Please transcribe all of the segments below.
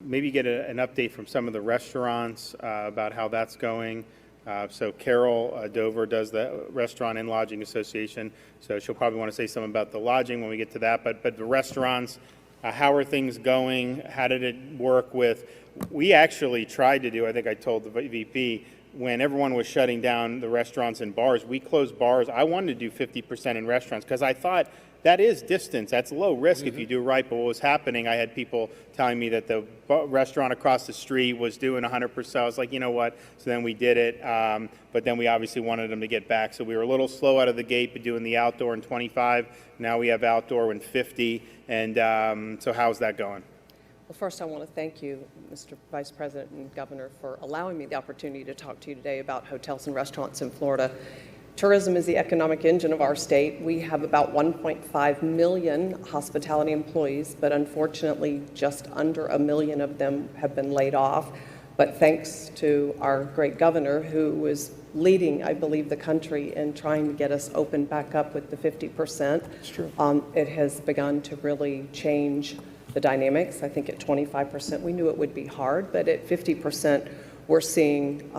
maybe get an update from some of the restaurants about how that's going. So Carol Dover does the Restaurant and Lodging Association, so she'll probably want to say something about the lodging when we get to that. But the restaurants, how are things going? How did it work with? We actually tried to do, I think I told the VP, when everyone was shutting down the restaurants and bars, we closed bars. I wanted to do 50% in restaurants because I thought that is distance. That's low risk if you do right. But what was happening, I had people telling me that the restaurant across the street was doing 100%. I was like, you know what? So then we did it. But then we obviously wanted them to get back. So we were a little slow out of the gate, but doing the outdoor in 25. Now we have outdoor in 50. And so how's that going? Well, first I want to thank you, Mr. Vice President and Governor, for allowing me the opportunity to talk to you today about hotels and restaurants in Florida. Tourism is the economic engine of our state. We have about 1.5 million hospitality employees, but unfortunately just under 1 million of them have been laid off. But thanks to our great governor, who was leading, I believe, the country in trying to get us open back up with the 50%. That's true. It has begun to really change the dynamics. I think at 25%, we knew it would be hard, but at 50%, we're seeing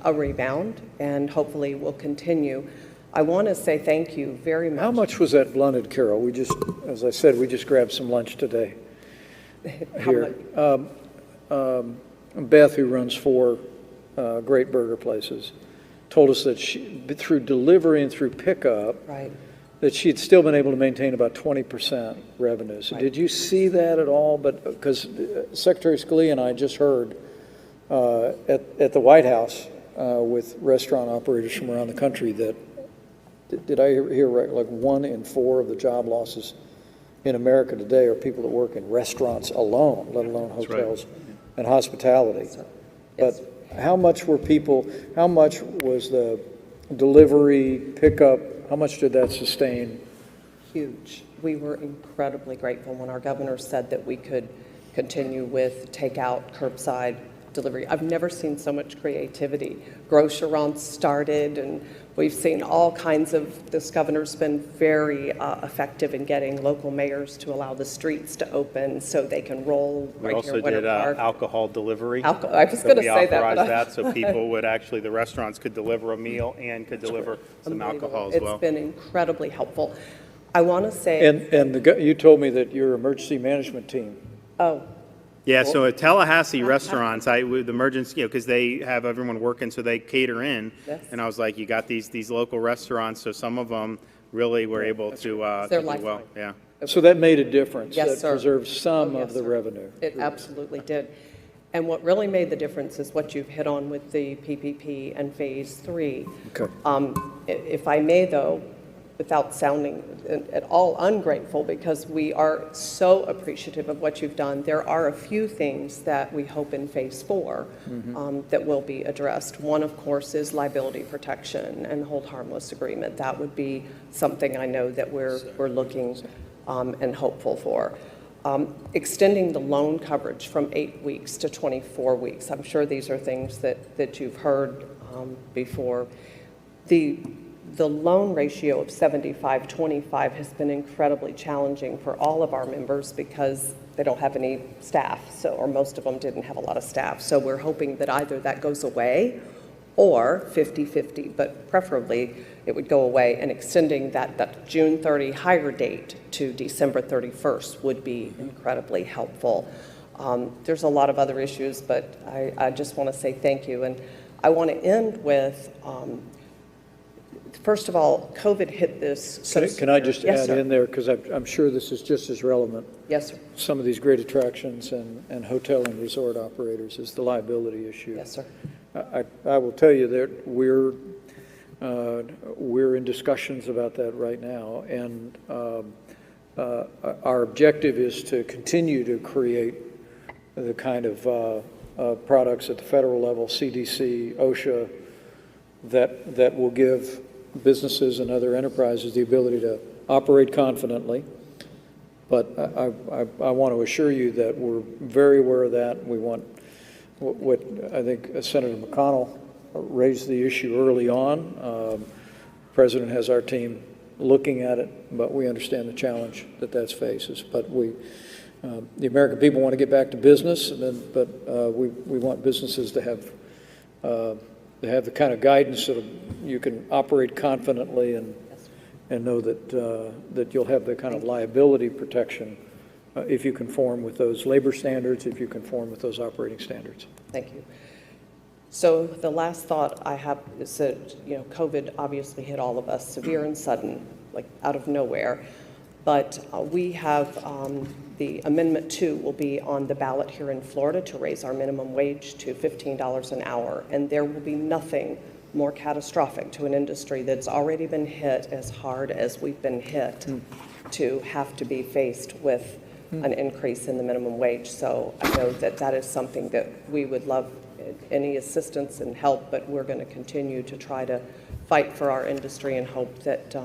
a rebound, and hopefully will continue. I want to say thank you very much. How much was that blunted, Carol? We just, as I said, we just grabbed some lunch today here. Beth, who runs 4 great burger places, told us that she, through delivery and through pickup, right, that she'd still been able to maintain about 20% revenue. So did you see that at all? But because Secretary Scalia and I just heard at the White House with restaurant operators from around the country that, did I hear right, like 1 in 4 of the job losses in America today are people that work in restaurants alone, let alone hotels and hospitality. Yes. But how much were people, how much was the delivery, pickup, how much did that sustain? Huge. We were incredibly grateful when our governor said that we could continue with takeout, curbside delivery. I've never seen so much creativity. Grocerants started, and we've seen all kinds of, this governor's been very effective in getting local mayors to allow the streets to open so they can roll right here. We also did alcohol delivery. I was going to say that. We authorized that so people would actually, the restaurants could deliver a meal and could deliver some alcohol as well. It's been incredibly helpful. I want to say... And you told me that your emergency management team... Oh. Yeah, so at Tallahassee restaurants, with emergency, because they have everyone working, so they cater in. Yes. And I was like, you got these local restaurants, so some of them really were able to do well. Yeah. So that made a difference. Yes, that sir. preserved some of the sir. revenue. It absolutely did. And what really made the difference is what you've hit on with the PPP and Phase 3. Okay. If I may, though, without sounding at all ungrateful, because we are so appreciative of what you've done, there are a few things that we hope in Phase 4 that will be addressed. One, of course, is liability protection and hold harmless agreement. That would be something I know that we're looking and hopeful for. Extending the loan coverage from 8 weeks to 24 weeks. I'm sure these are things that you've heard before. The loan ratio of 75-25 has been incredibly challenging for all of our members because they don't have any staff, or most of them didn't have a lot of staff. So we're hoping that either that goes away or 50-50, but preferably it would go away, and extending that June 30 hire date to December 31st would be incredibly helpful. There's a lot of other issues, but I just want to say thank you. And I want to end with, first of all, COVID hit this. Can I just add sir. in there, because I'm sure this is just as relevant. Yes, sir. Some of these great attractions and hotel and resort operators is the liability issue. Yes, sir. I will tell you that we're in discussions about that right now, and our objective is to continue to create the kind of products at the federal level, CDC, OSHA, that will give businesses and other enterprises the ability to operate confidently. But I want to assure you that we're very aware of that. We want what I think Senator McConnell raised the issue early on. The President has our team looking at it, but we understand the challenge that faces. But The American people want to get back to business, but we want businesses to have the kind of guidance that you can operate confidently and know that you'll have the kind of liability protection if you conform with those labor standards, if you conform with those operating standards. Thank you. So the last thought I have is that, COVID obviously hit all of us, severe and sudden, like out of nowhere. But we have the Amendment 2 will be on the ballot here in Florida to raise our minimum wage to $15 an hour. And there will be nothing more catastrophic to an industry that's already been hit as hard as we've been hit to have to be faced with an increase in the minimum wage. So I know that that is something that we would love any assistance and help, but we're going to continue to try to fight for our industry and hope that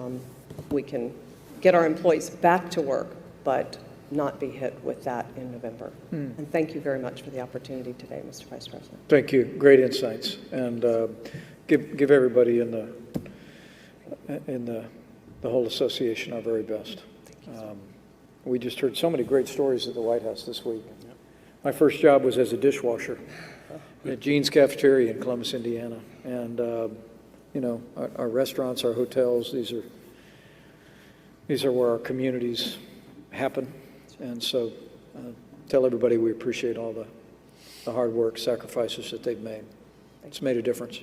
we can get our employees back to work, but not be hit with that in November. And thank you very much for the opportunity today, Mr. Vice President. Thank you. Great insights. And give everybody in the whole association our very best. We just heard so many great stories at the White House this week. My first job was as a dishwasher at Gene's Cafeteria in Columbus, Indiana. And, our restaurants, our hotels, these are where our communities happen. And so tell everybody we appreciate all the hard work, sacrifices that they've made. It's made a difference.